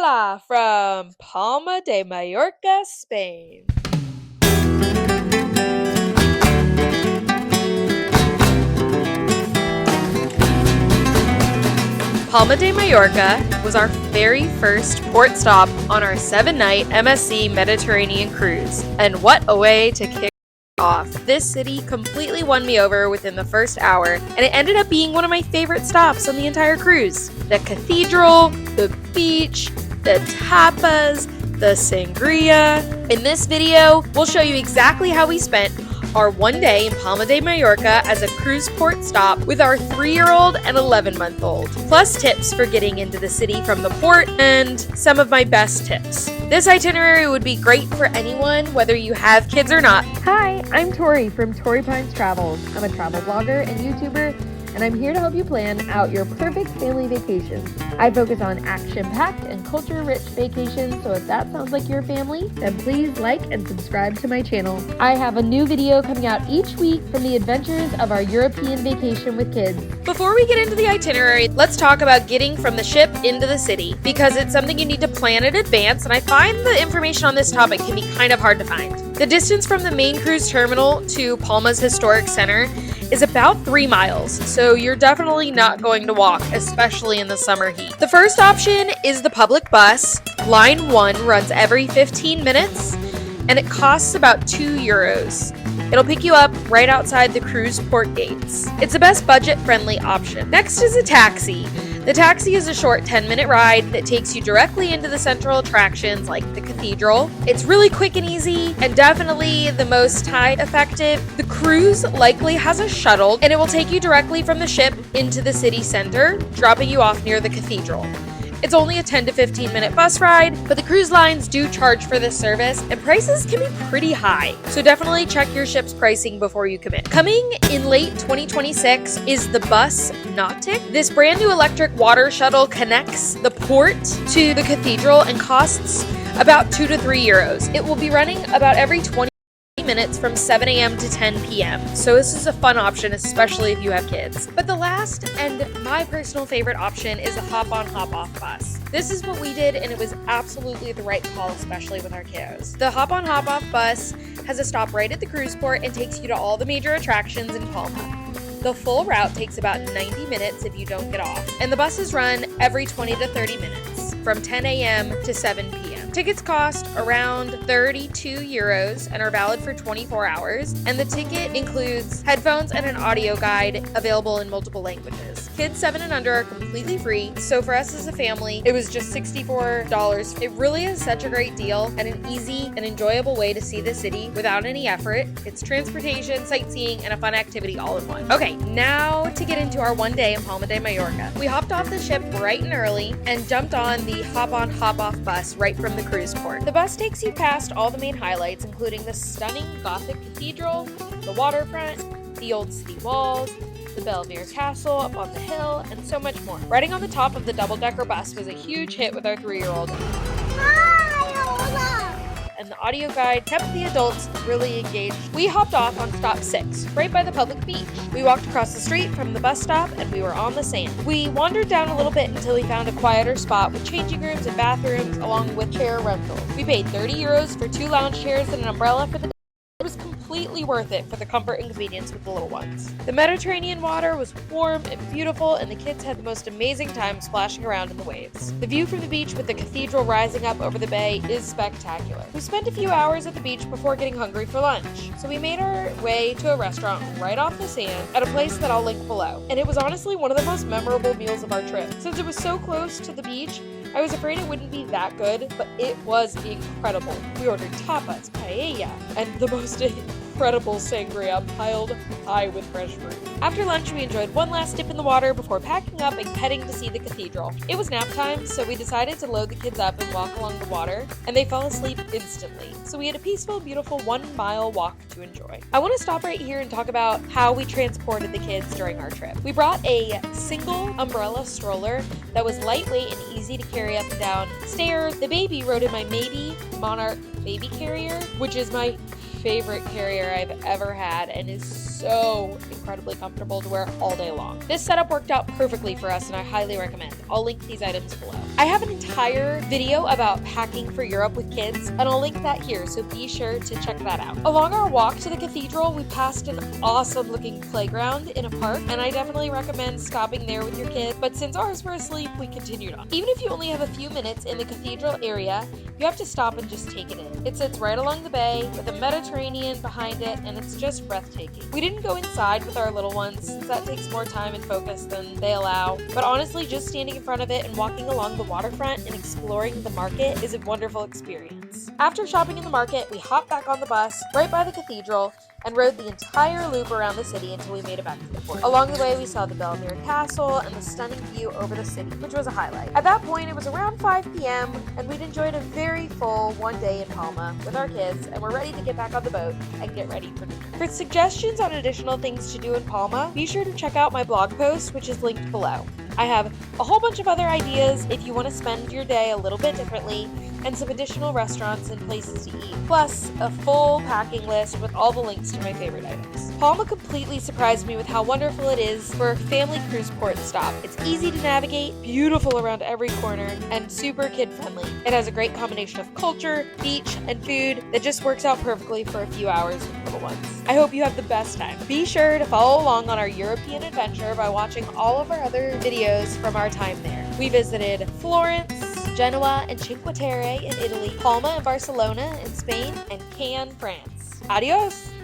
Hola from Palma de Mallorca, Spain. Palma de Mallorca was our very first port stop on our 7-night MSC Mediterranean cruise. And what a way to kick off. This city completely won me over within the first hour, and it ended up being one of my favorite stops on the entire cruise. The cathedral, the beach, the tapas, the sangria. In this video, we'll show you exactly how we spent our one day in Palma de Mallorca as a cruise port stop with our 3-year-old and 11-month-old, plus tips for getting into the city from the port and some of my best tips. This itinerary would be great for anyone, whether you have kids or not. Hi, I'm Tori from Tori Pines Travels. I'm a travel blogger and YouTuber, and I'm here to help you plan out your perfect family vacation. I focus on action-packed and culture-rich vacations, so if that sounds like your family, then please like and subscribe to my channel. I have a new video coming out each week from the adventures of our European vacation with kids. Before we get into the itinerary, let's talk about getting from the ship into the city, because it's something you need to plan in advance, and I find the information on this topic can be kind of hard to find. The distance from the main cruise terminal to Palma's historic center is about 3 miles, so you're definitely not going to walk, especially in the summer heat. The first option is the public bus. Line 1 runs every 15 minutes, and it costs about €2. It'll pick you up right outside the cruise port gates. It's the best budget-friendly option. Next is a taxi. The taxi is a short 10-minute ride that takes you directly into the central attractions like the cathedral. It's really quick and easy, and definitely the most time-effective. The cruise likely has a shuttle, and it will take you directly from the ship into the city center, dropping you off near the cathedral. It's only a 10 to 15 minute bus ride, but the cruise lines do charge for this service, and prices can be pretty high. So definitely check your ship's pricing before you commit. Coming in late 2026 is the bus Nautic. This brand new electric water shuttle connects the port to the cathedral and costs about €2 to €3. It will be running about every 20 minutes from 7 a.m. to 10 p.m. So this is a fun option, especially if you have kids. But the last and my personal favorite option is a hop-on, hop-off bus. This is what we did, and it was absolutely the right call, especially with our kiddos. The hop-on, hop-off bus has a stop right at the cruise port and takes you to all the major attractions in Palma. The full route takes about 90 minutes if you don't get off, and the buses run every 20 to 30 minutes from 10 a.m. to 7 p.m. Tickets cost around €32 and are valid for 24 hours, and the ticket includes headphones and an audio guide available in multiple languages. Kids 7 and under are completely free, so for us as a family, it was just $64. It really is such a great deal and an easy and enjoyable way to see the city without any effort. It's transportation, sightseeing, and a fun activity all in one. Okay, now to get into our one day in Palma de Mallorca. We hopped off the ship bright and early and jumped on the hop-on, hop-off bus right from the cruise port. The bus takes you past all the main highlights, including the stunning Gothic cathedral, the waterfront, the old city walls, the Belvedere Castle up on the hill, and so much more. Riding on the top of the double-decker bus was a huge hit with our 3-year-old. And the audio guide kept the adults really engaged. We hopped off on stop 6, right by the public beach. We walked across the street from the bus stop, and we were on the sand. We wandered down a little bit until we found a quieter spot with changing rooms and bathrooms, along with chair rentals. We paid €30 for 2 lounge chairs and an umbrella for the day. It was completely worth it for the comfort and convenience with the little ones. The Mediterranean water was warm and beautiful, and the kids had the most amazing time splashing around in the waves. The view from the beach with the cathedral rising up over the bay is spectacular. We spent a few hours at the beach before getting hungry for lunch, so we made our way to a restaurant right off the sand at a place that I'll link below. And it was honestly one of the most memorable meals of our trip. Since it was so close to the beach, I was afraid it wouldn't be that good, but it was incredible. We ordered tapas, paella, and the most incredible sangria piled high with fresh fruit. After lunch, we enjoyed one last dip in the water before packing up and heading to see the cathedral. It was nap time, so we decided to load the kids up and walk along the water, and they fell asleep instantly. So we had a peaceful, beautiful 1-mile walk to enjoy. I want to stop right here and talk about how we transported the kids during our trip. We brought a single umbrella stroller that was lightweight and easy to carry up and down stairs. The baby rode in my Maybe Monarch baby carrier, which is my favorite carrier I've ever had and is so incredibly comfortable to wear all day long. This setup worked out perfectly for us and I highly recommend. I'll link these items below. I have an entire video about packing for Europe with kids and I'll link that here, so be sure to check that out. Along our walk to the cathedral, we passed an awesome looking playground in a park and I definitely recommend stopping there with your kid, but since ours were asleep, we continued on. Even if you only have a few minutes in the cathedral area, you have to stop and just take it in. It sits right along the bay with the Mediterranean behind it and it's just breathtaking. We didn't go inside with our little ones since that takes more time and focus than they allow, but honestly just standing in front of it and walking along the waterfront and exploring the market is a wonderful experience. After shopping in the market, we hopped back on the bus right by the cathedral and rode the entire loop around the city until we made it back to the port. Along the way, we saw the Belvedere Castle and the stunning view over the city, which was a highlight. At that point, it was around 5 p.m., and we'd enjoyed a very full one day in Palma with our kids, and we're ready to get back on the boat and get ready for dinner. For suggestions on additional things to do in Palma, be sure to check out my blog post, which is linked below. I have a whole bunch of other ideas if you want to spend your day a little bit differently, and some additional restaurants and places to eat, plus a full packing list with all the links to my favorite items. Palma completely surprised me with how wonderful it is for a family cruise port stop. It's easy to navigate, beautiful around every corner, and super kid-friendly. It has a great combination of culture, beach, and food that just works out perfectly for a few hours with little ones. I hope you have the best time. Be sure to follow along on our European adventure by watching all of our other videos from our time there. We visited Florence, Genoa and Cinque Terre in Italy, Palma and Barcelona in Spain, and Cannes, France. Adios!